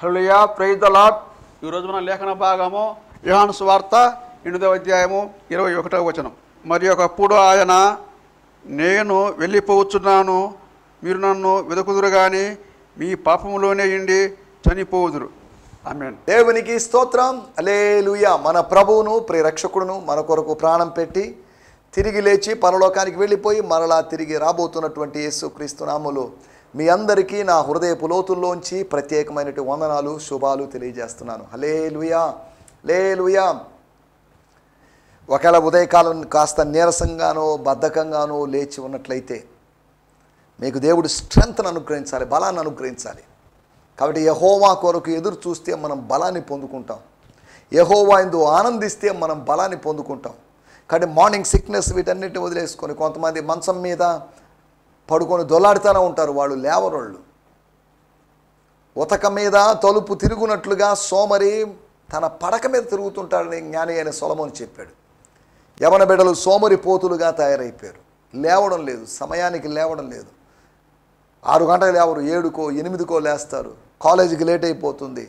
Hallelujah, praise the lord. ఈరోజు మన లేఖన భాగము యోహాను సువార్త 8వ అధ్యాయము 21వ వచనం. మరి ఒకప్పుడు ఆయన, నేను వెళ్ళిపోవచ్చున్నాను, మీరు నన్ను వెదకుదురు కానీ మీ పాపములోనే ఉండి చనిపోవుదురు. ఆమేన్. దేవునికి స్తోత్రం. హల్లెలూయా. మన ప్రభువును ప్రియరక్షకుడును మన కొరకు ప్రాణం పెట్టి తిరిగి లేచి పరలోకానికి వెళ్ళిపోయి మరలా తిరిగి రాబోతున్నటువంటి యేసుక్రీస్తు నామములో మీ అందరికీ నా హృదయపు లోతుల్లోంచి ప్రత్యేకమైనటువంటి వందనాలు, శుభాలు తెలియజేస్తున్నాను. హల్లెలూయా, హల్లెలూయా. ఒకవేళ ఉదయకాలం కాస్త నీరసంగానో బద్ధకంగానో లేచి ఉన్నట్లయితే మీకు దేవుడు స్ట్రెంగ్త్ను అనుగ్రహించాలి, బలాన్ని అనుగ్రహించాలి. కాబట్టి యెహోవా కొరకు ఎదురు చూస్తే మనం బలాన్ని పొందుకుంటాం. యెహోవా యందు ఆనందిస్తే మనం బలాన్ని పొందుకుంటాం. కాబట్టి మార్నింగ్ సిక్నెస్ వీటన్నిటిని వదిలేసుకొని కొంతమంది మంచం మీద పడుకొని దొల్లాడుతూనే ఉంటారు, వాళ్ళు లేవరోళ్ళు. ఉతక మీద తలుపు తిరుగునట్లుగా సోమరి తన పడక మీద తిరుగుతుంటాడని జ్ఞాని అయిన సొలొమోను చెప్పాడు. యవన బిడ్డలు సోమరి పోతులుగా తయారైపోయారు. లేవడం లేదు, సమయానికి లేవడం లేదు. 6 గంటలు లేవరు, 7కో 8కో లేస్తారు. కాలేజీకి లేట్ అయిపోతుంది,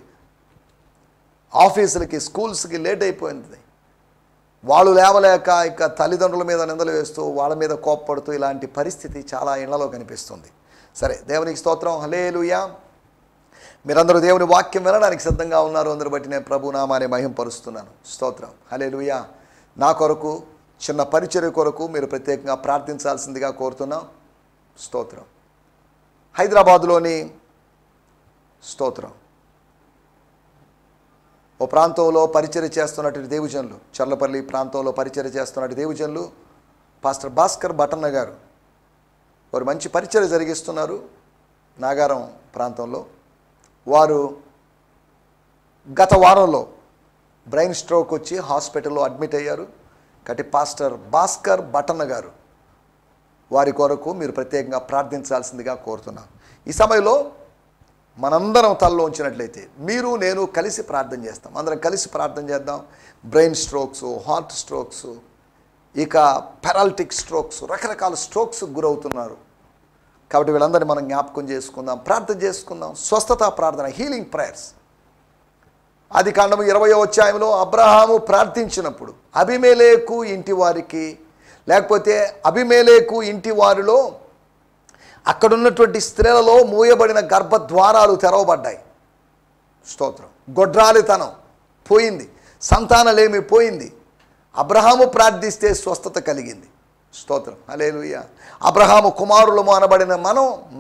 ఆఫీసులకి స్కూల్స్కి లేట్ అయిపోయింది. వాళ్ళు లేవలేక ఇక తల్లిదండ్రుల మీద నిందలు వేస్తూ వాళ్ళ మీద కోప్పడుతూ ఇలాంటి పరిస్థితి చాలా ఇళ్లలో కనిపిస్తుంది. సరే, దేవునికి స్తోత్రం. హల్లెలూయా. మీరందరూ దేవుని వాక్యం వినడానికి సిద్ధంగా ఉన్నారు. అందరూ బట్టి నేను ప్రభు నామాన్ని మహింపరుస్తున్నాను. స్తోత్రం. హల్లెలూయా. నా కొరకు చిన్న పరిచర్య కొరకు మీరు ప్రత్యేకంగా ప్రార్థించాల్సిందిగా కోరుతున్నాం. స్తోత్రం. హైదరాబాదులోని స్తోత్రం ఓ ప్రాంతంలో పరిచర్య చేస్తున్నటువంటి దేవుజనులు, చర్లపల్లి ప్రాంతంలో పరిచర్య చేస్తున్నటువంటి దేవుజనులు పాస్టర్ భాస్కర్ బటన్న గారు వారు మంచి పరిచర్య జరిగిస్తున్నారు. నాగారం ప్రాంతంలో వారు గత వారంలో బ్రెయిన్ స్ట్రోక్ వచ్చి హాస్పిటల్లో అడ్మిట్ అయ్యారు. కాబట్టి పాస్టర్ భాస్కర్ బటన్న గారు వారి కొరకు మీరు ప్రత్యేకంగా ప్రార్థించాల్సిందిగా కోరుతున్నాను. ఈ సమయంలో మనందరం తలలో ఉంచినట్లయితే మీరు నేను కలిసి ప్రార్థన చేస్తాం. అందరం కలిసి ప్రార్థన చేద్దాం. బ్రెయిన్ స్ట్రోక్స్, హార్ట్ స్ట్రోక్స్, ఇక పారాలిటిక్ స్ట్రోక్స్, రకరకాల స్ట్రోక్స్ గురవుతున్నారు. కాబట్టి వీళ్ళందరినీ మనం జ్ఞాపకం చేసుకుందాం, ప్రార్థన చేసుకుందాం. స్వస్థత ప్రార్థన, హీలింగ్ ప్రేయర్స్. ఆదికాండము 20వ అధ్యాయంలో అబ్రహాము ప్రార్థించినప్పుడు అబీమెలెకు ఇంటి వారికి, లేకపోతే అబీమెలెకు ఇంటి వారిలో అక్కడున్నటువంటి స్త్రీలలో మూయబడిన గర్భద్వారాలు తెరవబడ్డాయి. స్తోత్రం. గొడ్రాలితనం పోయింది, సంతానలేమి పోయింది. అబ్రహాము ప్రార్థిస్తే స్వస్థత కలిగింది. స్తోత్రం. హల్లెలూయా. అబ్రహాము కుమారులము అనబడిన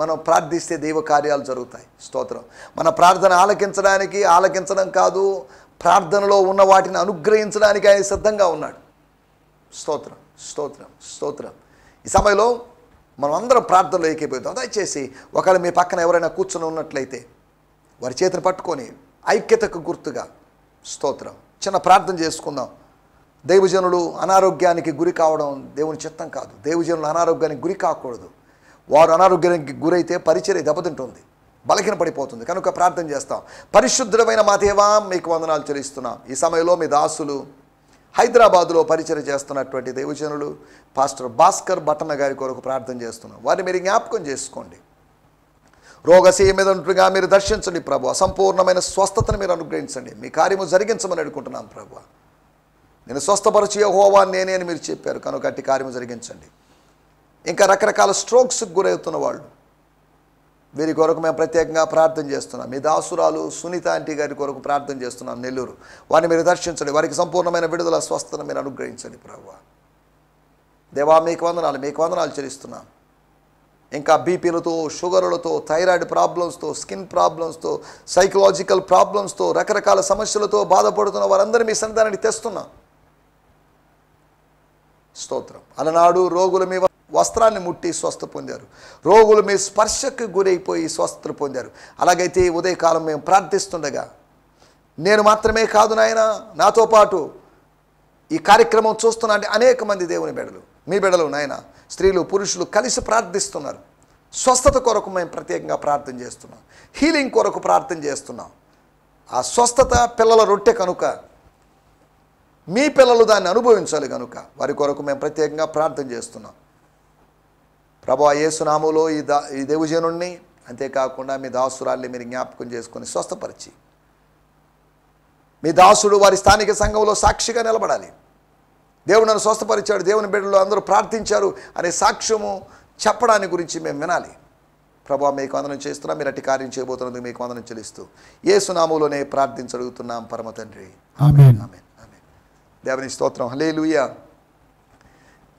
మనం ప్రార్థిస్తే దైవ కార్యాలు జరుగుతాయి. స్తోత్రం. మన ప్రార్థన ఆలకించడం కాదు, ప్రార్థనలో ఉన్న వాటిని అనుగ్రహించడానికి ఆయన సిద్ధంగా ఉన్నాడు. స్తోత్రం, స్తోత్రం, స్తోత్రం. ఈ సమయంలో మనం అందరం ప్రార్థనలో ఏకీభవిద్దాం. దయచేసి ఒకవేళ మీ పక్కన ఎవరైనా కూర్చొని ఉన్నట్లయితే వారి చేతిని పట్టుకొని ఐక్యతకు గుర్తుగా స్తోత్రం చిన్న ప్రార్థన చేసుకుందాం. దైవజనులు అనారోగ్యానికి గురి కావడం దేవుని చిత్తం కాదు. దైవజనులు అనారోగ్యానికి గురి కాకూడదు. వారు అనారోగ్యానికి గురైతే పరిచర్య దెబ్బతింటుంది, బలహీన పడిపోతుంది. కనుక ప్రార్థన చేస్తాం. పరిశుద్ధమైన మా దేవా, మీకు వందనాలు చెల్లిస్తున్నాం. ఈ సమయంలో మీ దాసులు హైదరాబాదులో పరిచర్య చేస్తున్నటువంటి దైవజనులు పాస్టర్ భాస్కర్ బటన్న గారి కొరకు ప్రార్థన చేస్తున్నాం. వారిని మీరు జ్ఞాపకం చేసుకోండి. రోగశయ మీద ఉంటుగా మీరు దర్శించండి ప్రభు. అసంపూర్ణమైన స్వస్థతను మీరు అనుగ్రహించండి. మీ కార్యము జరిగించమని అడుగుకుంటున్నాం ప్రభు. నేను స్వస్థపరిచి యెహోవా నేనే అని మీరు చెప్పారు కనుక అట్టి కార్యము జరిగించండి. ఇంకా రకరకాల స్ట్రోక్స్కి గురవుతున్న వాళ్ళు, వీరి కొరకు మేము ప్రత్యేకంగా ప్రార్థన చేస్తున్నాం. మీ దాసురాలు సునీత ఆంటీ గారి కొరకు ప్రార్థన చేస్తున్నాం, నెల్లూరు. వారిని మీరు దర్శించండి. వారికి సంపూర్ణమైన విడుదల, స్వస్థతను మీరు అనుగ్రహించండి ప్రభువా. దేవా, మీకు వందనాలు చెల్లిస్తున్నాం. ఇంకా బీపీలతో, షుగర్లతో, థైరాయిడ్ ప్రాబ్లమ్స్తో, స్కిన్ ప్రాబ్లమ్స్తో, సైకలాజికల్ ప్రాబ్లమ్స్తో, రకరకాల సమస్యలతో బాధపడుతున్న వారందరినీ మీ సన్నిధానానికి తెస్తున్నాం. స్తోత్రం. అలనాడు రోగులు మీ వస్త్రాన్ని ముట్టి స్వస్థ పొందారు, రోగులు మీ స్పర్శకు గురైపోయి స్వస్థత పొందారు. అలాగైతే ఉదయకాలం మేము ప్రార్థిస్తుండగా నేను మాత్రమే కాదు నాయన, నాతో పాటు ఈ కార్యక్రమం చూస్తున్న అనేక మంది దేవుని బిడ్డలు, మీ బిడ్డలు నాయన, స్త్రీలు పురుషులు కలిసి ప్రార్థిస్తున్నారు. స్వస్థత కొరకు మేము ప్రత్యేకంగా ప్రార్థన చేస్తున్నాం. హీలింగ్ కొరకు ప్రార్థన చేస్తున్నాం. ఆ స్వస్థత పిల్లల రొట్టె కనుక మీ పిల్లలు దాన్ని అనుభవించాలి కనుక వారి కొరకు మేము ప్రత్యేకంగా ప్రార్థన చేస్తున్నాం. ప్రభువా, యేసు నామములో ఈ దేవజనుణ్ణి, అంతేకాకుండా మీ దాసురాల్ని మీరు జ్ఞాపకం చేసుకొని స్వస్థపరిచి మీ దాసుడు వారి స్థానిక సంఘంలో సాక్షిగా నిలబడాలి. దేవుడు నన్ను స్వస్థపరిచాడు, దేవుని బిడ్డలు అందరూ ప్రార్థించారు అనే సాక్ష్యము చెప్పడాన్ని గురించి మేము వినాలి. ప్రభువా మీకు వందనం చేస్తున్నా, మీరు అట్టి కార్యం చేయబోతున్నందుకు మీకు వందనం చెల్లిస్తూ యేసు నామములోనే ప్రార్థించడుగుతున్నాం పరమ తండ్రి. ఆమేన్. ఆమేన్. ఆమేన్. దేవుని స్తోత్రం. హల్లెలూయా.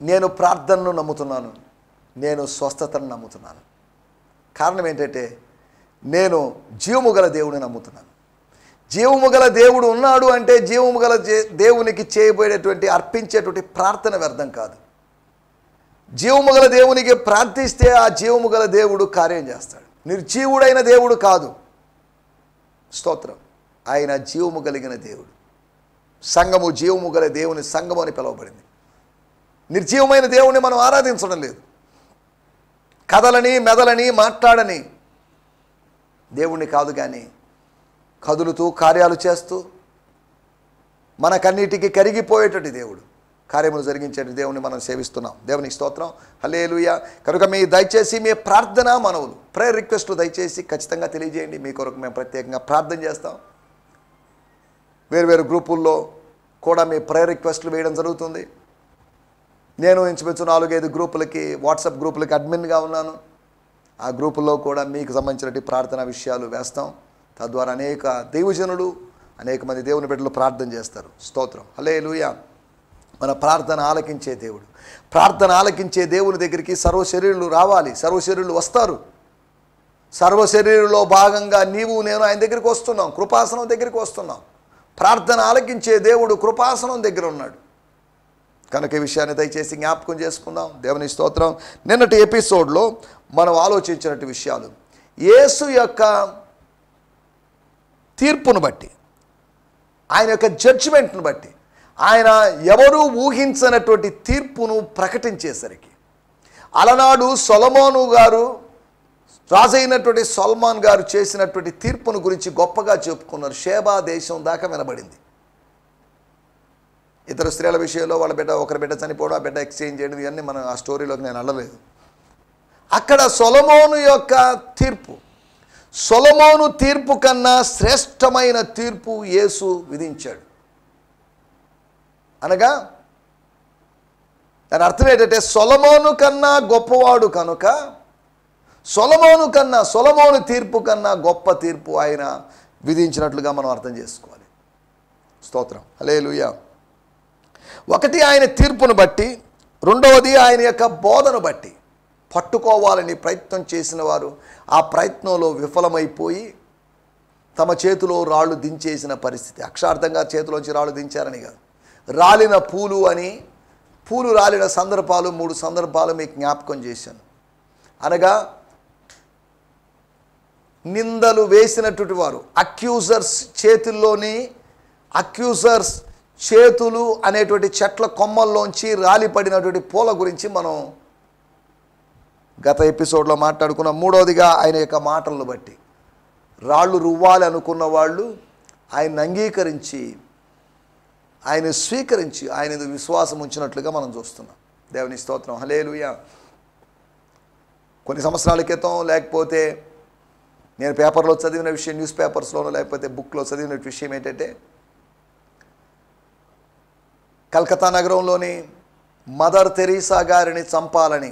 నేను ప్రార్థనను నమ్ముతున్నాను, నేను స్వస్థతను నమ్ముతున్నాను. కారణం ఏంటంటే నేను జీవము గల దేవుడిని నమ్ముతున్నాను. జీవము గల దేవుడు ఉన్నాడు అంటే జీవము గల దేవునికి చేయబోయేటువంటి అర్పించేటువంటి ప్రార్థన వ్యర్థం కాదు. జీవము గల దేవునికి ప్రార్థిస్తే ఆ జీవము గల దేవుడు కార్యం చేస్తాడు. నిర్జీవుడైన దేవుడు కాదు. స్తోత్రం. ఆయన జీవము కలిగిన దేవుడు. సంఘము జీవము గల దేవుని సంఘము అని పిలువబడింది. నిర్జీవమైన దేవుని మనం ఆరాధించడం లేదు. కదలని మెదలని మాట్లాడని దేవుణ్ణి కాదు, కానీ కదులుతూ కార్యాలు చేస్తూ మనకన్నిటికీ కరిగిపోయేటటువంటి దేవుడు, కార్యములు జరిగించేటి దేవుని మనం సేవిస్తున్నాం. దేవునికి స్తోత్రం. హల్లెలూయా. కనుక మీ దయచేసి మీ ప్రార్థన మనవులు, ప్రేయర్ రిక్వెస్ట్లు దయచేసి ఖచ్చితంగా తెలియజేయండి. మీ కొరకు మేము ప్రత్యేకంగా ప్రార్థన చేస్తాం. వేరు గ్రూపుల్లో కూడా మీ ప్రేయర్ రిక్వెస్ట్లు వేయడం జరుగుతుంది. నేను ఇంచుమించు 4-5 గ్రూపులకి, వాట్సాప్ గ్రూపులకి అడ్మిన్గా ఉన్నాను. ఆ గ్రూపుల్లో కూడా మీకు సంబంధించిన ప్రార్థన విషయాలు వేస్తాం. తద్వారా అనేక దైవజనులు, అనేక మంది దేవుని బిడ్డలు ప్రార్థన చేస్తారు. స్తోత్రం. హల్లెలూయా. మన ప్రార్థన ఆలకించే దేవుడు. ప్రార్థన ఆలకించే దేవుని దగ్గరికి సర్వశరీరులు రావాలి, సర్వశరీరులు వస్తారు. సర్వశరీరులో భాగంగా నీవు నేను ఆయన దగ్గరికి వస్తున్నాం, కృపాసనం దగ్గరికి వస్తున్నాం. ప్రార్థన ఆలకించే దేవుడు కృపాసనం దగ్గర ఉన్నాడు. కనుక ఈ విషయాన్ని దయచేసి జ్ఞాపకం చేసుకుందాం. దేవుని స్తోత్రం. నిన్నటి ఎపిసోడ్లో మనం ఆలోచించినట్టు విషయాలు యేసు యొక్క తీర్పును బట్టి, ఆయన యొక్క జడ్జిమెంట్ను బట్టి, ఆయన ఎవరూ ఊహించనటువంటి తీర్పును ప్రకటించేసరికి, అలనాడు సొలొమోను గారు, రాజైనటువంటి సల్మాన్ గారు చేసినటువంటి తీర్పును గురించి గొప్పగా చెప్పుకున్నారు. షేబా దేశం దాకా వినబడింది. ఇతర స్త్రీల విషయంలో వాళ్ళ బిడ్డ, ఒకరి బిడ్డ చనిపోవడం, ఆ బిడ్డ ఎక్స్చేంజ్ చేయడం, ఇవన్నీ మనం ఆ స్టోరీలోకి నేను వెళ్ళలేదు. అక్కడ సొలొమోను యొక్క తీర్పు, సొలొమోను తీర్పు కన్నా శ్రేష్టమైన తీర్పు యేసు విధించాడు. అనగా దాని అర్థం ఏంటంటే సొలొమోను కన్నా గొప్పవాడు కనుక సొలొమోను తీర్పు కన్నా గొప్ప తీర్పు ఆయన విధించినట్లుగా మనం అర్థం చేసుకోవాలి. స్తోత్రం. హల్లెలూయా. ఒకటి ఆయన తీర్పును బట్టి, రెండవది ఆయన యొక్క బోధను బట్టి. పట్టుకోవాలని ప్రయత్నం చేసిన వారు ఆ ప్రయత్నంలో విఫలమైపోయి తమ చేతిలో రాళ్ళు దించేసిన పరిస్థితి. అక్షరార్థంగా చేతిలోంచి రాళ్ళు దించారని కాదు, రాలిన పూలు అని, పూలు రాలిన సందర్భాలు 3 సందర్భాలు మీకు జ్ఞాపకం చేశాను. అనగా నిందలు వేసినటువంటి వారు, అక్యూజర్స్ చేతుల్లోని, అక్యూజర్స్ చేతులు అనేటువంటి చెట్ల కొమ్మల్లోంచి రాలిపడినటువంటి పూల గురించి మనం గత ఎపిసోడ్లో మాట్లాడుకున్నాం. మూడవదిగా ఆయన యొక్క మాటలను బట్టి రాళ్ళు రువ్వాలి అనుకున్న వాళ్ళు ఆయన్ని అంగీకరించి, ఆయన స్వీకరించి, ఆయన విశ్వాసం ఉంచినట్లుగా మనం చూస్తున్నాం. దేవుని స్తోత్రం. హల్లెలూయా. కొన్ని సంవత్సరాల క్రితం, లేకపోతే నేను పేపర్లో చదివిన విషయం, న్యూస్ పేపర్స్లోనో లేకపోతే బుక్లో చదివిన విషయం ఏంటంటే, కలకత్తా నగరంలోని మదర్ తెరీసా గారిని చంపాలని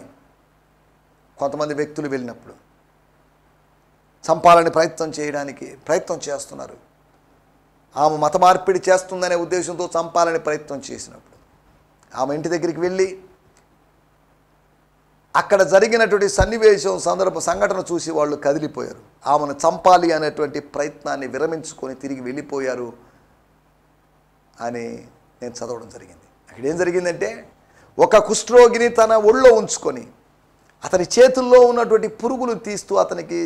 కొంతమంది వ్యక్తులు వెళ్ళినప్పుడు, చంపాలని ప్రయత్నం చేస్తున్నారు. ఆమె మత మార్పిడి చేస్తుందనే ఉద్దేశంతో చంపాలని ప్రయత్నం చేసినప్పుడు ఆమె ఇంటి దగ్గరికి వెళ్ళి అక్కడ జరిగినటువంటి సన్నివేశం, సంఘటన చూసి వాళ్ళు కదిలిపోయారు. ఆమెను చంపాలి అనేటువంటి ప్రయత్నాన్ని విరమించుకొని తిరిగి వెళ్ళిపోయారు అని నేను చదవడం జరిగింది. అక్కడ ఏం జరిగిందంటే, ఒక కుష్ఠరోగిని తన ఒళ్ళో ఉంచుకొని అతని చేతుల్లో ఉన్నటువంటి పురుగులు తీస్తూ అతనికి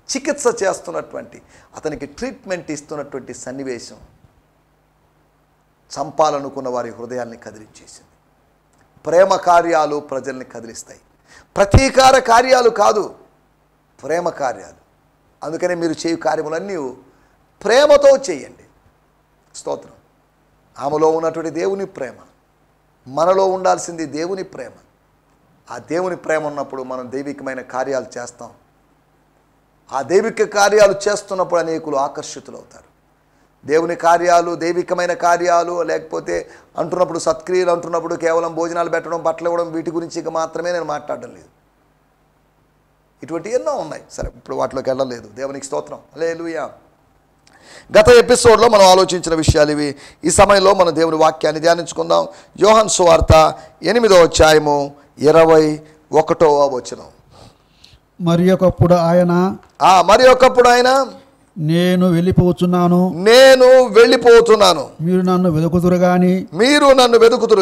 చికిత్స చేస్తున్నటువంటి, అతనికి ట్రీట్మెంట్ ఇస్తున్నటువంటి సన్నివేశం చంపాలనుకున్న వారి హృదయాల్ని కదిలించేసింది. ప్రేమ కార్యాలు ప్రజల్ని కదిలిస్తాయి, ప్రతీకార కార్యాలు కాదు, ప్రేమ కార్యాలు. అందుకనే మీరు చేయు కార్యములన్నీ ప్రేమతో చేయండి. స్తోత్రం. ఆమెలో ఉన్నటువంటి దేవుని ప్రేమ, మనలో ఉండాల్సింది దేవుని ప్రేమ. ఆ దేవుని ప్రేమ ఉన్నప్పుడు మనం దైవికమైన కార్యాలు చేస్తాం. ఆ దైవిక కార్యాలు చేస్తున్నప్పుడు అనేకులు ఆకర్షితులవుతారు. దేవుని కార్యాలు, దైవికమైన కార్యాలు, లేకపోతే అంటున్నప్పుడు సత్క్రియలు అంటున్నప్పుడు కేవలం భోజనాలు పెట్టడం, బట్టలు ఇవ్వడం, వీటి గురించి ఇక మాత్రమే నేను మాట్లాడడం లేదు. ఇటువంటి ఎన్నో ఉన్నాయి. సరే, ఇప్పుడు వాటిలోకి వెళ్ళలేదు. దేవునికి స్తోత్రం. హల్లెలూయా. గత ఎపిసోడ్లో మనం ఆలోచించిన విషయాలు ఇవి. ఈ సమయంలో మనం దేవుని వాక్యాన్ని ధ్యానించుకుందాం. యోహాను సువార్త 8వ అధ్యాయము 21వ వచనం. మరి ఒకప్పుడు ఆయన నేను వెళ్ళిపోతున్నాను మీరు నన్ను వెతుకుతురు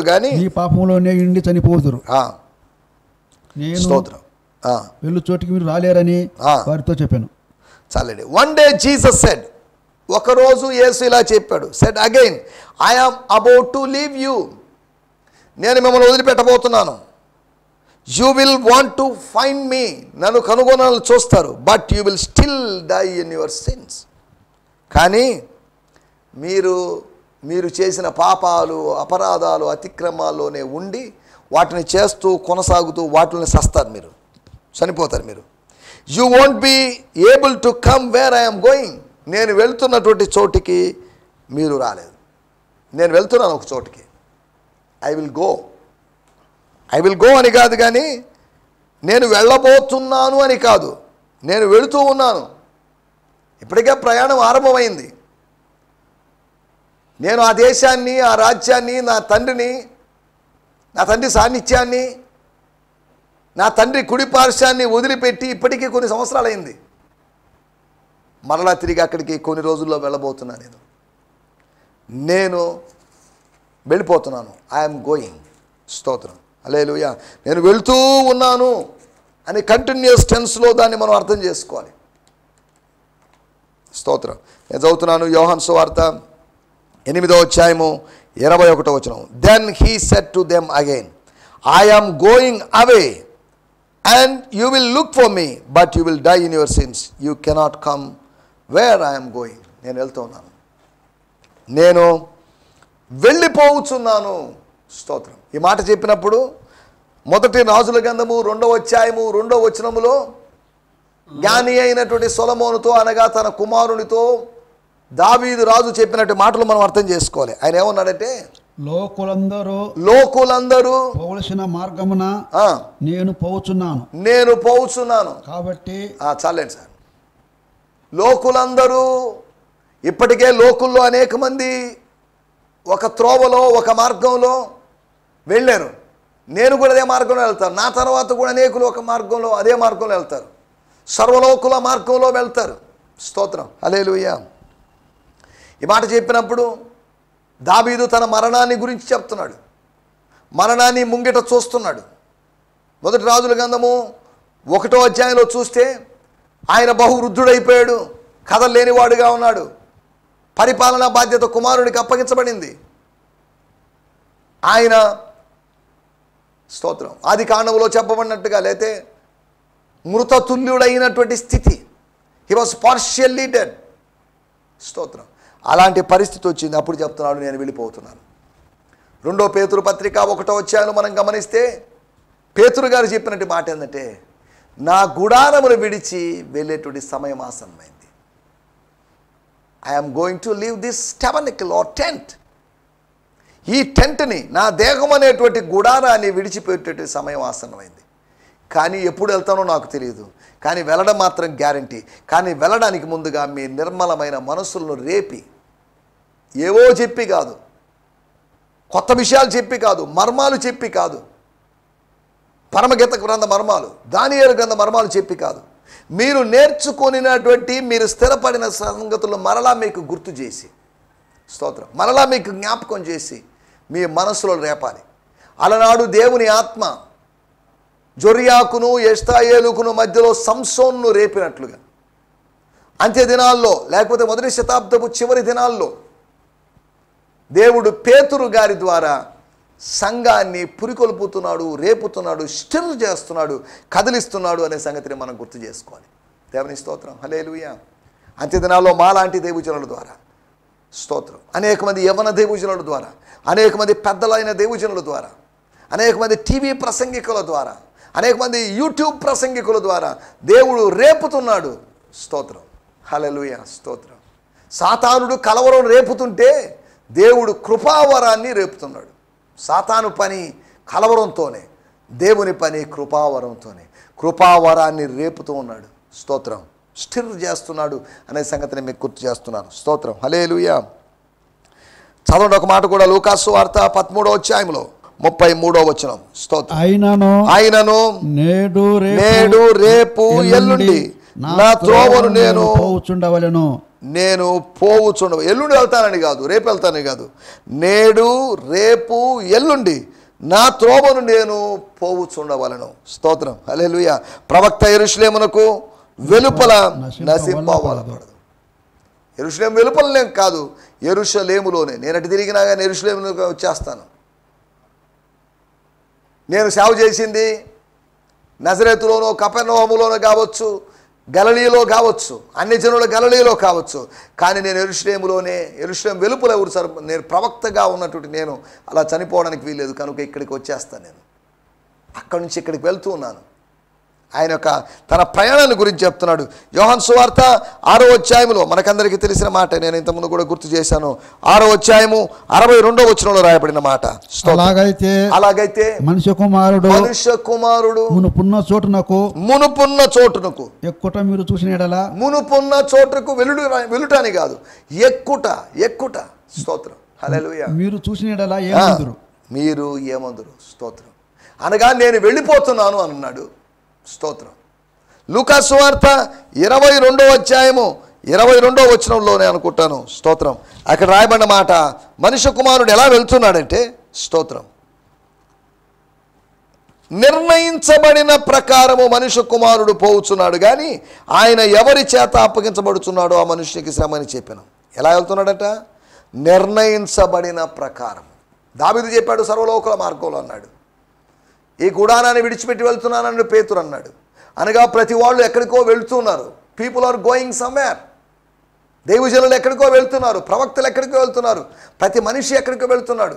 గాని ఈ పాపంలోనే ఇండి చనిపోదురు. నేను స్తోత్రం. వెళ్ళు చోటికి మీరు రాలేరని వారితో చెప్పాను. చాలండి. వన్ డే జీసస్ సెడ్, ఒకరోజు యేసు ఇలా చెప్పాడు. Said again, I am about to leave you. నేను మిమ్మల్ని వదిలిపెట్టబోతున్నాను. You will want to find me. నన్ను కనుగొనాలని చూస్తారు. But you will still die in your sins. కానీ మీరు చేసిన పాపాలు, అపరాధాలు, అతిక్రమాల్లోనే ఉండి వాటిని చేస్తూ కొనసాగుతూ వాటిని సస్తారు, మీరు చనిపోతారు. మీరు you won't be able to come where I'm going. నేను వెళ్తున్నటువంటి చోటికి మీరు రాలేదు. నేను వెళ్తున్నాను ఒక చోటికి. ఐ విల్ గో అని కాదు, కానీ నేను వెళ్ళబోతున్నాను అని కాదు, నేను వెళుతూ ఉన్నాను. ఇప్పటికే ప్రయాణం ఆరంభమైంది. నేను ఆ దేశాన్ని, ఆ రాజ్యాన్ని, నా తండ్రి సాన్నిధ్యాన్ని, నా తండ్రి కుడి పార్శ్వాన్ని వదిలిపెట్టి ఇప్పటికీ కొన్ని సంవత్సరాలైంది. మరలా తిరిగి అక్కడికి కొన్ని రోజుల్లో వెళ్ళబోతున్నాను. నేను వెళ్ళిపోతున్నాను. I'm going. స్తోత్రం. హల్లెలూయా. నేను వెళ్తూ ఉన్నాను అని కంటిన్యూస్ టెన్స్లో దాన్ని మనం అర్థం చేసుకోవాలి. స్తోత్రం. నేను చదువుతున్నాను యోహాను సువార్త 8వ అధ్యాయము 21వ వచనం. Then he said to them again, I am going away and you will look for me, but you will die in your sins. You cannot come where I'm going. నేను వెళ్తున్నాను, నేను వెళ్ళిపోవచ్చున్నాను. స్తోత్రం. ఈ మాట చెప్పినప్పుడు మొదటి రాజుల గ్రంథము 2వ అధ్యాయము 2వ వచనములో జ్ఞాని అయినటువంటి సొలొమోనుతో, అనగా తన కుమారునితో దావీదు రాజు చెప్పినట్టు మాటలు మనం అర్థం చేసుకోవాలి. ఆయన ఏమన్నాడంటే, లోకులందరూ పోవలసిన మార్గమున నేను పోవచ్చున్నాను. కాబట్టి చాలండి సార్. లోకులందరూ, ఇప్పటికే లోకుల్లో అనేక మంది ఒక త్రోవలో, ఒక మార్గంలో వెళ్ళారు. నేను కూడా అదే మార్గంలో వెళ్తాను. నా తర్వాత కూడా అనేకులు ఒక మార్గంలో, అదే మార్గంలో వెళ్తారు. సర్వలోకుల మార్గంలో వెళ్తారు. స్తోత్రం. హల్లెలూయా. ఈ మాట చెప్పినప్పుడు దావీదు తన మరణాన్ని గురించి చెప్తున్నాడు. మరణాన్ని ముంగిట చూస్తున్నాడు. మొదటి రాజుల గ్రంథము 1వ అధ్యాయంలో చూస్తే ఆయన బహువృద్ధుడైపోయాడు, కదలేనివాడుగా ఉన్నాడు. పరిపాలనా బాధ్యత కుమారుడికి అప్పగించబడింది. ఆయన స్తోత్రం ఆది కాండములో చెప్పబడినట్టుగా లేతే మృతతుల్యుడైనటువంటి స్థితి. He was partially dead. స్తోత్రం. అలాంటి పరిస్థితి వచ్చింది. అప్పుడు చెప్తున్నాడు, నేను వెళ్ళిపోతున్నాను. 2వ పేతురు పత్రిక 1వ అధ్యాయంలో మనం గమనిస్తే పేతురు గారు చెప్పినట్టు మాట ఏంటంటే, నా గుడారమును విడిచి వెళ్ళేటువంటి సమయం ఆసన్నమైంది. I'm going to leave this tabernacle or tent. ఈ టెంట్ని, నా దేహం అనేటువంటి గుడారాన్ని విడిచిపెట్టేటువంటి సమయం ఆసన్నమైంది. కానీ ఎప్పుడు వెళ్తానో నాకు తెలియదు, కానీ వెళ్ళడం మాత్రం గ్యారంటీ. కానీ వెళ్ళడానికి ముందుగా మీ నిర్మలమైన మనసులను రేపి, ఏవో చెప్పి కాదు, కొత్త విషయాలు చెప్పి కాదు, మర్మాలు చెప్పి కాదు, పరమగీత గ్రంథ మర్మాలు, దానియేలు గ్రంథ మర్మాలు చెప్పి కాదు, మీరు నేర్చుకొనినటువంటి, మీరు స్థిరపడిన సంగతులను మరలా మీకు గుర్తు చేసి, స్తోత్రం, మరలా మీకు జ్ఞాపకం చేసి మీ మనసులో రేపాలి. అలనాడు దేవుని ఆత్మ జొర్యాకును ఎష్తాయేలుకును మధ్యలో సంసోన్ను రేపినట్లుగా అంత్య దినాల్లో, లేకపోతే మొదటి శతాబ్దపు చివరి దినాల్లో దేవుడు పేతురు గారి ద్వారా సంఘాన్ని పురికొల్పుతున్నాడు, రేపుతున్నాడు, స్టిల్ చేస్తున్నాడు, కదిలిస్తున్నాడు అనే సంగతిని మనం గుర్తు చేసుకోవాలి. దేవుని స్తోత్రం. హల్లెలూయా. అంత్య దినాల్లో మాలాంటి దేవుజనుల ద్వారా, స్తోత్రం, అనేక మంది యవన దేవుజనుల ద్వారా, అనేక మంది పెద్దలైన దేవుజనుల ద్వారా, అనేక మంది టీవీ ప్రసంగికుల ద్వారా, అనేక మంది యూట్యూబ్ ప్రసంగికుల ద్వారా దేవుడు రేపుతున్నాడు. స్తోత్రం. హల్లెలూయా. స్తోత్రం. సాతానుడు కలవరం రేపుతుంటే దేవుడు కృపావరాన్ని రేపుతున్నాడు. సాతాను పని కలవరంతోనే, దేవుని పని కృపావరంతోనే. కృపావరాన్ని రేపుతూ ఉన్నాడు. స్తోత్రం. స్టిర్ చేస్తున్నాడు అనే సంగతిని మీకు గుర్తు చేస్తున్నాను. స్తోత్రం. హల్లెలూయా. చదవండి ఒక మాట కూడా, లూకాసు వార్త 13వ అధ్యాయంలో 33వ వచనం. స్తోత్రం. ఆయనను నేడు రేపు ఎల్లుండి నా త్రోవను నేను పోవుచుండవ. ఎల్లుండి వెళ్తానని కాదు, రేపు వెళ్తానని కాదు, నేడు రేపు ఎల్లుండి నా త్రోవను నేను పోవుచుండవలను. స్తోత్రం. హల్లెలూయా. ప్రవక్త యెరూషలేమునకు వెలుపల నశింపబడదు. యెరూషలేము వెలుపలనే కాదు, యెరూషలేములోనే. నేను అటు తిరిగినా కానీ యెరూషలేములోకి వచ్చేస్తాను. నేను సేవ చేసింది నజరేతులోనో కపెర్నహూములోనో కావచ్చు, గలిలయలో కావచ్చు, అన్ని జనుల గలిలయలో కావచ్చు, కానీ నేను యెరూషలేములోనే, యెరూషలేము వెలుపల ఎవరు సార్, నేను ప్రవక్తగా ఉన్నటువంటి నేను అలా చనిపోవడానికి వీల్లేదు, కనుక ఇక్కడికి వచ్చేస్తాను. నేను అక్కడి నుంచి ఇక్కడికి వెళ్తూ ఉన్నాను. ఆయన యొక్క తన ప్రయాణాన్ని గురించి చెప్తున్నాడు. యోహాను సువార్త 6వ అధ్యాయంలో మనకందరికీ తెలిసిన మాట, నేను ఇంతకుముందు కూడా గుర్తు చేశాను. 6వ అధ్యాయము 62వ వచనంలో రాయబడిన మాట. అలాగైతే మనుష్య కుమారుడు మునుపున్న చోటునకు ఎక్కుట మీరు చూసిన ఎడల, మునుపున్న చోటుకు వెలుటని కాదు, ఎక్కుట. స్తోత్రం. హల్లెలూయా. మీరు చూసిన ఎడల మీరు ఏమందురు. స్తోత్రం. అనగా నేను వెళ్ళిపోతున్నాను అన్నాడు. స్తోత్రం. లూకాసు సువార్త 22వ అధ్యాయము 22వ వచనంలోనే అనుకుంటాను. స్తోత్రం. అక్కడ రాయబడిన మాట, మనుష్య కుమారుడు ఎలా వెళ్తున్నాడంటే, స్తోత్రం, నిర్ణయించబడిన ప్రకారము మనుష్య కుమారుడు పోవుచున్నాడు, కానీ ఆయన ఎవరి చేత అప్పగించబడుచున్నాడో ఆ మనుష్యునికి శ్రమ అని చెప్పాను. ఎలా వెళ్తున్నాడట? నిర్ణయించబడిన ప్రకారం. దావీదు చెప్పాడు, సర్వలోకుల మార్గంలో అన్నాడు. ఈ గుడానాన్ని విడిచిపెట్టి వెళ్తున్నానని పేతురు అన్నాడు. అనగా ప్రతి వాళ్ళు ఎక్కడికో వెళ్తున్నారు. People are going somewhere. దైవజనులు ఎక్కడికో వెళ్తున్నారు, ప్రవక్తలు ఎక్కడికో వెళ్తున్నారు, ప్రతి మనిషి ఎక్కడికో వెళ్తున్నాడు.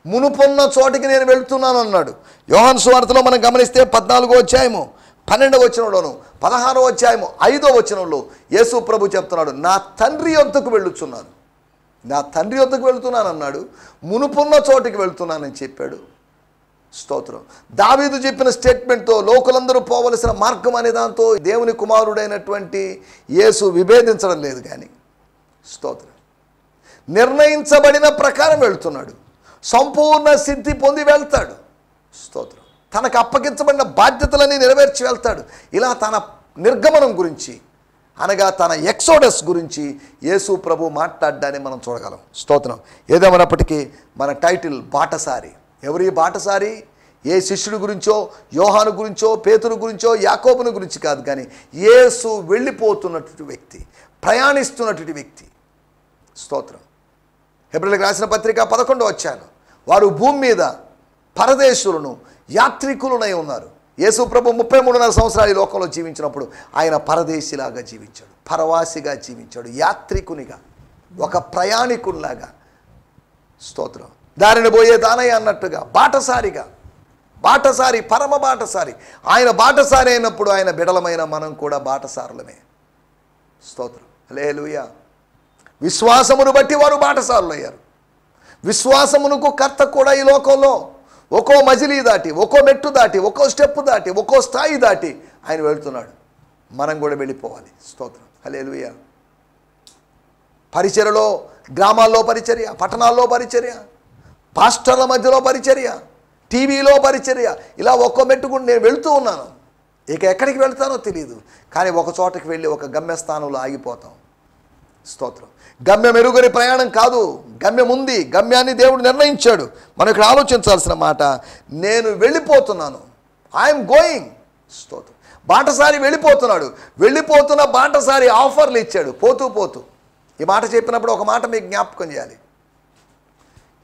మునుపున్న చోటికి నేను వెళ్తున్నాను అన్నాడు. యోహాను సువార్తలో మనం గమనిస్తే 14వ అధ్యాయము 12వ వచనంలోను, 16వ అధ్యాయము 5వ వచనంలో యేసు ప్రభు చెప్తున్నాడు, నా తండ్రి యొద్దకు వెళ్ళుచున్నాను, నా తండ్రి యొద్దకు వెళ్తున్నాను అన్నాడు. మునుపున్న చోటికి వెళ్తున్నానని చెప్పాడు. స్తోత్రం. దావీదు చెప్పిన స్టేట్మెంట్తో లోకులందరూ పోవలసిన మార్గం అనే దాంతో దేవుని కుమారుడైనటువంటి యేసు విభేదించడం లేదు. కానీ స్తోత్రం, నిర్ణయించబడిన ప్రకారం వెళ్తున్నాడు. సంపూర్ణ సిద్ధి పొంది వెళ్తాడు. స్తోత్రం. తనకు అప్పగించబడిన బాధ్యతలని నెరవేర్చి వెళ్తాడు. ఇలా తన నిర్గమనం గురించి, అనగా తన ఎక్సోడస్ గురించి యేసు ప్రభు మాట్లాడడాన్ని మనం చూడగలం. స్తోత్రం. ఏదేమైనప్పటికీ మన టైటిల్ బాటసారి. ఎవరి బాటసారి? ఏ శిష్యుడి గురించో, యోహాను గురించో, పేతురు గురించో, యాకోబుని గురించి కాదు, కానీ యేసు వెళ్ళిపోతున్నటువంటి వ్యక్తి, ప్రయాణిస్తున్నటువంటి వ్యక్తి. స్తోత్రం. హెబ్రీయులకు రాసిన పత్రిక 11వ అధ్యాయం, వారు భూమి మీద పరదేశులను, యాత్రికులనై ఉన్నారు. యేసు ప్రభు 33.5 సంవత్సరాలు ఈ లోకంలో జీవించినప్పుడు ఆయన పరదేశిలాగా జీవించాడు, పరవాసిగా జీవించాడు, యాత్రికునిగా, ఒక ప్రయాణికునిలాగా. స్తోత్రం. దారిని పోయే దానయ్య అన్నట్టుగా బాటసారిగా, బాటసారి, పరమ బాటసారి. ఆయన బాటసారి అయినప్పుడు ఆయన బిడలమైన మనం కూడా బాటసారులమే. స్తోత్రం. హల్లెలూయా. విశ్వాసమును బట్టి వారు బాటసారులు అయ్యారు. విశ్వాసమునకు కర్త కూడా ఈ లోకంలో ఒక్కో మజిలీ దాటి, ఒక్కో మెట్టు దాటి, ఒక్కో స్టెప్ దాటి, ఒక్కో స్థాయి దాటి ఆయన వెళ్తున్నాడు. మనం కూడా వెళ్ళిపోవాలి. స్తోత్రం. హల్లెలూయా. పరిచర్యలో, గ్రామాల్లో పరిచర్య, పట్టణాల్లో పరిచర్య, పాస్టర్ల మధ్యలో పరిచర్య, టీవీలో పరిచర్య, ఇలా ఒక్కో మెట్టుకుని నేను వెళుతూ ఉన్నాను. ఇక ఎక్కడికి వెళ్తానో తెలియదు, కానీ ఒక చోటకి వెళ్ళి ఒక గమ్యస్థానంలో ఆగిపోతాం. స్తోత్రం. గమ్యం ఎరుగని ప్రయాణం కాదు, గమ్యం ఉంది. గమ్యాన్ని దేవుడు నిర్ణయించాడు. మనం ఇక్కడ ఆలోచించాల్సిన మాట, నేను వెళ్ళిపోతున్నాను, ఐఎమ్ గోయింగ్. స్తోత్రం. బాటసారి వెళ్ళిపోతున్నాడు. వెళ్ళిపోతున్న బాటసారి ఆఫర్లు ఇచ్చాడు పోతూ పోతూ. ఈ మాట చెప్పినప్పుడు ఒక మాట మీకు జ్ఞాపకం చేయాలి.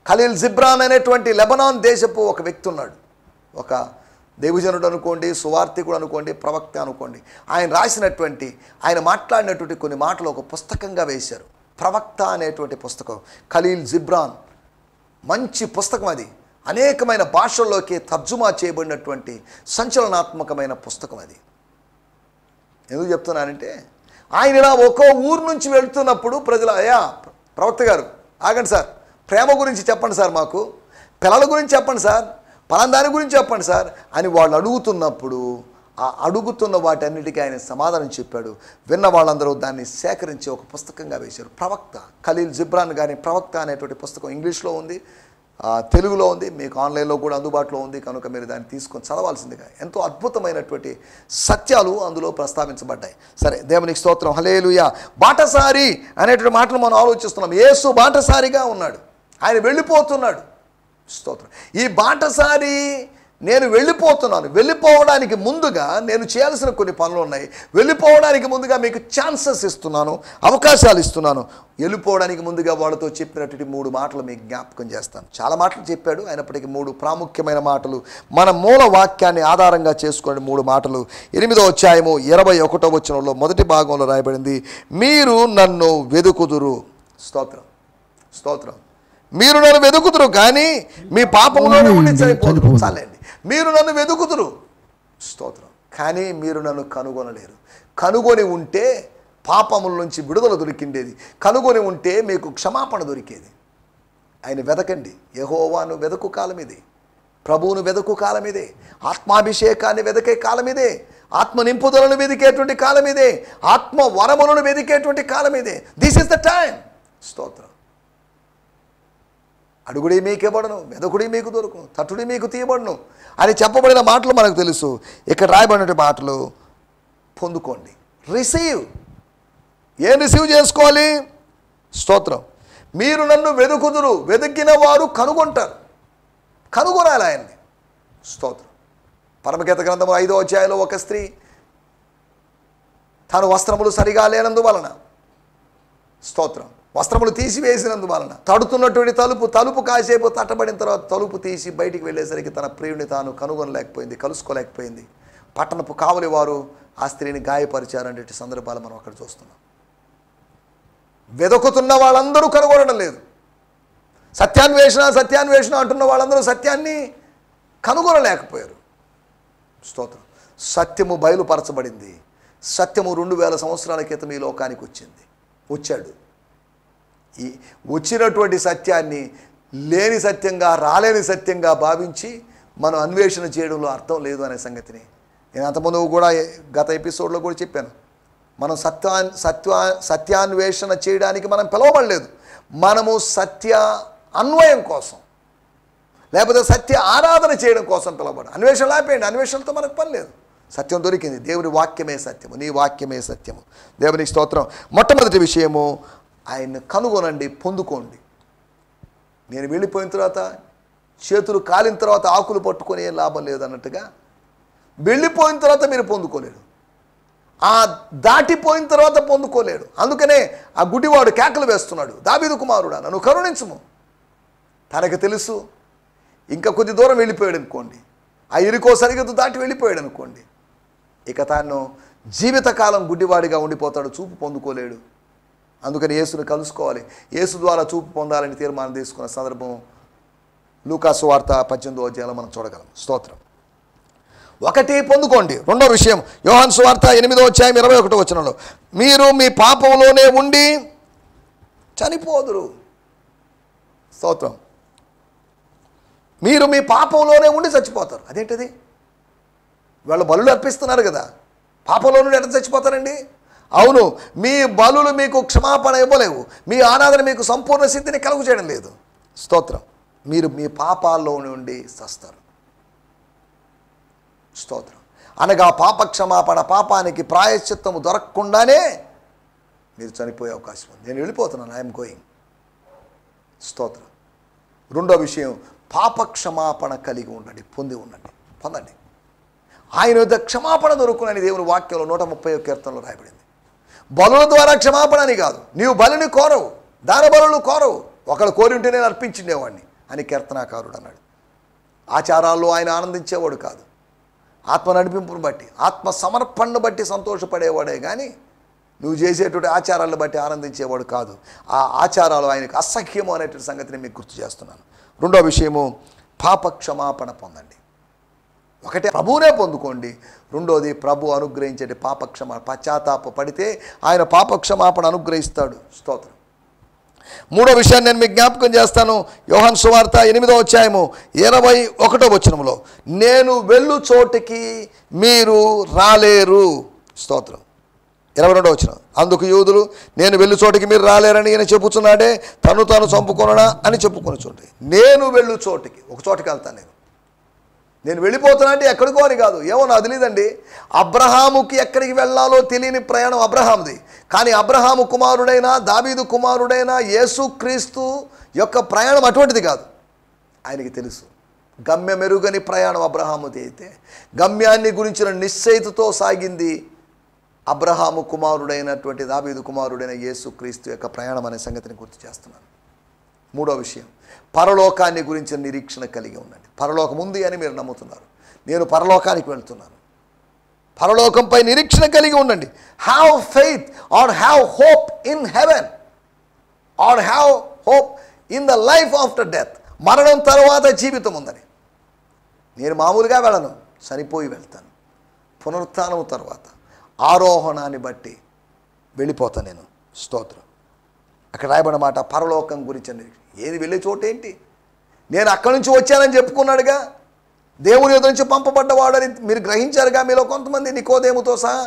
ఖలీల్ జిబ్రాన్ అనేటువంటి లెబనాన్ దేశపు ఒక వ్యక్తి ఉన్నాడు. ఒక దైవజనుడు అనుకోండి, సువార్థికుడు అనుకోండి, ప్రవక్త అనుకోండి. ఆయన రాసినటువంటి, ఆయన మాట్లాడినటువంటి కొన్ని మాటలు ఒక పుస్తకంగా వేశారు. ప్రవక్త అనేటువంటి పుస్తకం, ఖలీల్ జిబ్రాన్. మంచి పుస్తకం అది. అనేకమైన భాషల్లోకి తర్జుమా చేయబడినటువంటి సంచలనాత్మకమైన పుస్తకం అది. ఎందుకు చెప్తున్నానంటే, ఆయన ఇలా ఒక్కో ఊరు నుంచి వెళ్తున్నప్పుడు ప్రజలు, అయ్యా ప్రవక్త గారు ఆగండి సార్, ప్రేమ గురించి చెప్పండి సార్, మాకు పిల్లల గురించి చెప్పండి సార్, పలానా దాని గురించి చెప్పండి సార్ అని వాళ్ళు అడుగుతున్నప్పుడు ఆ అడుగుతున్న వాటన్నిటికీ ఆయన సమాధానం చెప్పాడు. విన్న వాళ్ళందరూ దాన్ని సేకరించి ఒక పుస్తకంగా వేశారు. ప్రవక్త ఖలీల్ జిబ్రాన్ గారి ప్రవక్త అనేటువంటి పుస్తకం ఇంగ్లీష్లో ఉంది, తెలుగులో ఉంది, మీకు ఆన్లైన్లో కూడా అందుబాటులో ఉంది. కనుక మీరు దాన్ని తీసుకొని చదవాల్సిందిగా. ఎంతో అద్భుతమైనటువంటి సత్యాలు అందులో ప్రస్తావించబడ్డాయి. సరే, దేవునికి స్తోత్రం, హల్లెలూయా. బాటసారి అనేటువంటి మాటలు మనం ఆలోచిస్తున్నాం. యేసు బాటసారిగా ఉన్నాడు, ఆయన వెళ్ళిపోతున్నాడు. స్తోత్రం. ఈ బాటసారి నేను వెళ్ళిపోతున్నాను, వెళ్ళిపోవడానికి ముందుగా నేను చేయాల్సిన కొన్ని పనులు ఉన్నాయి. వెళ్ళిపోవడానికి ముందుగా మీకు ఛాన్సెస్ ఇస్తున్నాను, అవకాశాలు ఇస్తున్నాను. వెళ్ళిపోవడానికి ముందుగా వాళ్ళతో చెప్పినటువంటి 3 మాటలు మీకు జ్ఞాపకం చేస్తాను. చాలా మాటలు చెప్పాడు, అయినప్పటికీ 3 ప్రాముఖ్యమైన మాటలు మన మూల వాక్యాన్ని ఆధారంగా చేసుకునే 3 మాటలు. 8వ అధ్యాయము 21వ వచనంలో మొదటి భాగంలో రాయబడింది, మీరు నన్ను వెదుకుదురు. స్తోత్రం, స్తోత్రం. మీరు నన్ను వెదుకుదురు కానీ మీ పాపంలోనే ఉండి చనిపోదురు. చాలండి. మీరు నన్ను వెదుకుదురు, స్తోత్రం, కానీ మీరు నన్ను కనుగొనలేరు. కనుగొని ఉంటే పాపముల నుంచి విడుదల దొరికిండేది, కనుగొని ఉంటే మీకు క్షమాపణ దొరికేది. ఆయన వెదకండి. యెహోవాను వెదకు కాలం ఇదే, ప్రభువును వెదకు కాలం ఇదే, ఆత్మాభిషేకాన్ని వెదకే కాలం ఇదే, ఆత్మ నింపుదలను వెదికేటువంటి కాలం ఇదే, ఆత్మ వరములను వెదికేటువంటి కాలం ఇదే. This is the time. స్తోత్రం. అడుగుడి మీకు ఇవ్వబడును, వెదకుడి మీకు దొరుకును, తట్టుడి మీకు తీయబడును అని చెప్పబడిన మాటలు మనకు తెలుసు. ఇక్కడ రాయబడిన మాటలు పొందుకోండి. రిసీవ్. ఏం రిసీవ్ చేసుకోవాలి? స్తోత్రం. మీరు నన్ను వెదుకుదురు, వెతికిన వారు కనుగొంటారు. కనుగొనాలి ఆయన్ని. స్తోత్రం. పరమగీత గ్రంథము 5వ అధ్యాయంలో ఒక స్త్రీ తన వస్త్రములు సరిగా లేనందువలన, స్తోత్రం, వస్త్రములు తీసివేసినందువలన తడుతున్నటువంటి తలుపు కాసేపు తట్టబడిన తర్వాత తలుపు తీసి బయటికి వెళ్ళేసరికి తన ప్రియుని తాను కనుగొనలేకపోయింది, కలుసుకోలేకపోయింది. పట్టణపు కావలి వారు ఆ స్త్రీని గాయపరిచారనే సందర్భాలు మనం అక్కడ చూస్తున్నాం. వెదకుతున్న వాళ్ళందరూ కనుగొనడం లేదు. సత్యాన్వేషణ అంటున్న వాళ్ళందరూ సత్యాన్ని కనుగొనలేకపోయారు. స్తోత్రం. సత్యము బయలుపరచబడింది. సత్యము 2000 సంవత్సరాల క్రితం ఈ లోకానికి వచ్చాడు. ఈ వచ్చినటువంటి సత్యాన్ని లేని సత్యంగా, రాలేని సత్యంగా భావించి మనం అన్వేషణ చేయడంలో అర్థం లేదు అనే సంగతిని నేను అంతకుముందు కూడా గత ఎపిసోడ్లో కూడా చెప్పాను. మనం సత్యాన్వేషణ చేయడానికి మనం పిలవబడలేదు. మనము సత్య అన్వయం కోసం, లేకపోతే సత్య ఆరాధన చేయడం కోసం పిలవబడ. అన్వేషణ లేపేయండి, అన్వేషణతో మనకు పని లేదు. సత్యం దొరికింది. దేవుని వాక్యమే సత్యము, నీ వాక్యమే సత్యము. దేవునికి స్తోత్రం. మొట్టమొదటి విషయము, ఆయన్ని కనుగొనండి, పొందుకోండి. నేను వెళ్ళిపోయిన తర్వాత, చేతులు కాలిన తర్వాత ఆకులు పట్టుకొని ఏం లాభం లేదన్నట్టుగా వెళ్ళిపోయిన తర్వాత మీరు పొందుకోలేరు, ఆ దాటిపోయిన తర్వాత పొందుకోలేడు. అందుకనే ఆ గుడివాడు కేకలు వేస్తున్నాడు, దావీదు కుమారుడా నన్ను కరుణించుము. తనకు తెలుసు ఇంకా కొద్ది దూరం వెళ్ళిపోయాడు అనుకోండి, ఆ ఇరుకో సరిగదు దాటి వెళ్ళిపోయాడు అనుకోండి, ఇక తాను జీవితకాలం గుడ్డివాడిగా ఉండిపోతాడు, చూపు పొందుకోలేడు. అందుకని యేసును కలుసుకోవాలి, యేసు ద్వారా చూపు పొందాలని తీర్మానం తీసుకున్న సందర్భం లూకాసు వార్త 18వ అధ్యాయంలో మనం చూడగలం. స్తోత్రం. ఒకటి పొందుకోండి. రెండో విషయం, యోహాను సువార్త 8వ అధ్యాయం 21వ వచనంలో, మీరు మీ పాపంలోనే ఉండి చనిపోదురు. స్తోత్రం. మీరు మీ పాపంలోనే ఉండి చచ్చిపోతారు. అదేంటది? వాళ్ళు బలులు అర్పిస్తున్నారు కదా, పాపంలో నుండి ఎట్లా చచ్చిపోతారండి? అవును, మీ బలులు మీకు క్షమాపణ ఇవ్వలేవు, మీ ఆరాధన మీకు సంపూర్ణ సిద్ధిని కలుగు చేయడం లేదు. స్తోత్రం. మీరు మీ పాపాల్లో నుండి చస్తారు. స్తోత్రం. అనగా పాప క్షమాపణ, పాపానికి ప్రాయశ్చిత్తము దొరకకుండానే మీరు చనిపోయే అవకాశం ఉంది. నేను వెళ్ళిపోతున్నాను, ఐఎమ్ గోయింగ్. స్తోత్రం. రెండో విషయం, పాప క్షమాపణ కలిగి ఉండండి, పొందండి. ఆయన వద్ద క్షమాపణ దొరుకునని దేవుని వాక్యంలో 130వ కీర్తనలో రాయబడింది. బలుల ద్వారా క్షమాపణ అని కాదు, నీవు బలిని కోరవు, దాన బలులు కోరవు, ఒకళ్ళు కోరి ఉంటే నేను అర్పించిండేవాడిని అని కీర్తనాకారుడు అన్నాడు. ఆచారాల్లో ఆయన ఆనందించేవాడు కాదు, ఆత్మ నడిపింపును బట్టి, ఆత్మ సమర్పణను బట్టి సంతోషపడేవాడే కానీ నువ్వు చేసేటువంటి ఆచారాలను బట్టి ఆనందించేవాడు కాదు. ఆ ఆచారాలు ఆయనకు అసహ్యము అనేటువంటి సంగతిని మీకు గుర్తు చేస్తున్నాను. రెండో విషయము, పాప క్షమాపణ పొందండి. ఒకటే ప్రభువునే పొందుకోండి. రెండోది ప్రభు అనుగ్రహించే పశ్చాత్తాప పడితే ఆయన పాపక్షమాపణ అనుగ్రహిస్తాడు. స్తోత్రం. మూడో విషయాన్ని నేను మీకు జ్ఞాపకం చేస్తాను. యోహాను సువార్త 8వ అధ్యాయము 21వ వచనంలో, నేను వెళ్ళు చోటికి మీరు రాలేరు. స్తోత్రం. 22వ వచనం, అందుకు యూదులు, నేను వెళ్ళు చోటికి మీరు రాలేరని ఈయన చెప్పుచున్నాడే, తను తాను చంపుకొనడా అని చెప్పుకొనుచుంటే, నేను వెళ్ళు చోటికి, ఒక చోటికి వెళ్తాను. నేను వెళ్ళిపోతున్నా అంటే ఎక్కడికో అని కాదు. ఏమో నాకు తెలియదండి. అబ్రహాముకి ఎక్కడికి వెళ్ళాలో తెలియని ప్రయాణం అబ్రహాముది. కానీ అబ్రహాము కుమారుడైన దావీదు కుమారుడైన యేసుక్రీస్తు యొక్క ప్రయాణం అటువంటిది కాదు. ఆయనకి తెలుసు. గమ్యమెరుగని ప్రయాణం అబ్రహాముది అయితే, గమ్యాన్ని గురించిన నిశ్చయితతో సాగింది అబ్రహాము కుమారుడైనటువంటి దావీదు కుమారుడైన యేసుక్రీస్తు యొక్క ప్రయాణం అనే సంగతిని గుర్తు చేస్తున్నాను. మూడో విషయం, పరలోకాన్ని గురించిన నిరీక్షణ కలిగి ఉండండి. పరలోకం ఉంది అని మీరు నమ్ముతున్నారు. నేను పరలోకానికి వెళ్తున్నాను. పరలోకంపై నిరీక్షణ కలిగి ఉండండి. Have faith or have hope in heaven or have hope in the life after death. మరణం తర్వాత జీవితం ఉందని. నేను మామూలుగా వెళ్ళను, చనిపోయి వెళ్తాను. పునరుత్థానం తర్వాత ఆరోహణాన్ని బట్టి వెళ్ళిపోతాను నేను. స్తోత్రం. అక్కడ రాయబడిన మాట పరలోకం గురించి. ఏది వెళ్ళే చోటు ఏంటి? నేను అక్కడి నుంచి వచ్చానని చెప్పుకున్నాడుగా. దేవుని యొద్ద నుంచి పంపబడ్డవాడని మీరు గ్రహించారుగా మీలో కొంతమంది, నికోదేముతో సహా.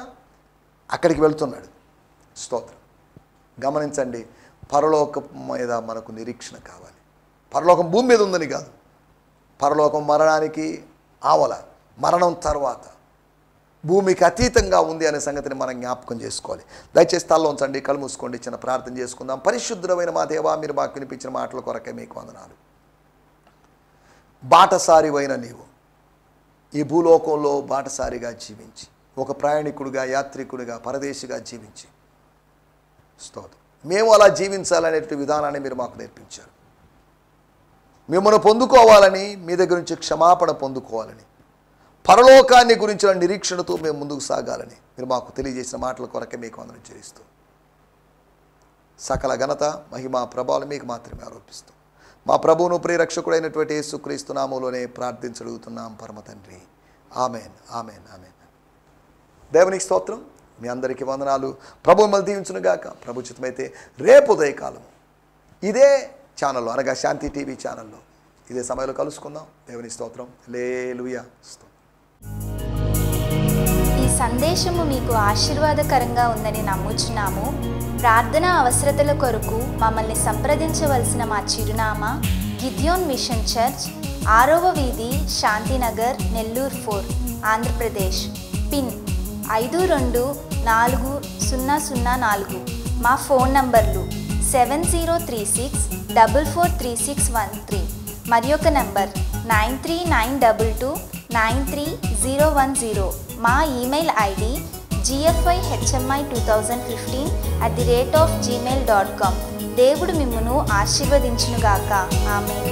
అక్కడికి వెళ్తున్నాడు. స్తోత్రం. గమనించండి, పరలోకం మీద మనకు నిరీక్షణ కావాలి. పరలోకం భూమి మీద ఉందని కాదు. పరలోకం మరణానికి ఆవల, మరణం తర్వాత భూమికి అతీతంగా ఉంది అనే సంగతిని మనం జ్ఞాపకం చేసుకోవాలి. దయచేసి తలలో ఉంచండి, కళ్ళు మూసుకోండి, చిన్న ప్రార్థన చేసుకుందాం. పరిశుద్ధమైన మా దేవా, మీరు మాకు వినిపించిన మాటల కొరకే మీకు వందనాలు. బాటసారివైన నీవు ఈ భూలోకంలో బాటసారిగా జీవించి, ఒక ప్రయాణికుడిగా, యాత్రికుడిగా, పరదేశిగా జీవించి, స్తోత్రం, మేము అలా జీవించాలనే విధానాన్ని మీరు మాకు నేర్పించారు. మిమ్మల్ని పొందుకోవాలని, మీ దగ్గర నుంచి క్షమాపణ పొందుకోవాలని, పరలోకాన్ని గురించిన నిరీక్షణతో మేము ముందుకు సాగాలని మీరు మాకు తెలియజేసిన మాటల కొరకే మీకు వందనం చెల్లిస్తూ, సకల ఘనత, మహిమ, ప్రభావాలు మీకు మాత్రమే ఆరోపిస్తూ, మా ప్రభువును ప్రియరక్షకుడైనటువంటి యేసుక్రీస్తు నామములోనే ప్రార్థించగలుగుతున్నాం పరమ తండ్రి. Amen, amen, amen. దేవునికి స్తోత్రం. మీ అందరికీ వందనాలు. ప్రభు మిమ్మల్ని దీవించునుగాక. ప్రభు చిత్తమైతే రేపు ఉదయకాలం ఇదే ఛానల్లో, అనగా శాంతి టీవీ ఛానల్లో ఇదే సమయంలో కలుసుకుందాం. దేవుని స్తోత్రం. హల్లెలూయా. ఈ సందేశము మీకు ఆశీర్వాదకరంగా ఉందని నమ్ముచున్నాము. ప్రార్థనా అవసరతల కొరకు మమ్మల్ని సంప్రదించవలసిన మా చిరునామా గిద్యోన్ మిషన్ చర్చ్, 6వ వీధి, శాంతినగర్, నెల్లూరు 4, ఆంధ్రప్రదేశ్. పిన్ 524004. మా ఫోన్ నంబర్లు 7036443613 మరి ఒక నంబర్ 9392293010. మా ఈమెయిల్ ఐడి gfihmi2015@gmail.com. దేవుడు మిమ్మును ఆశీర్వదించునుగాక. ఆమేన్.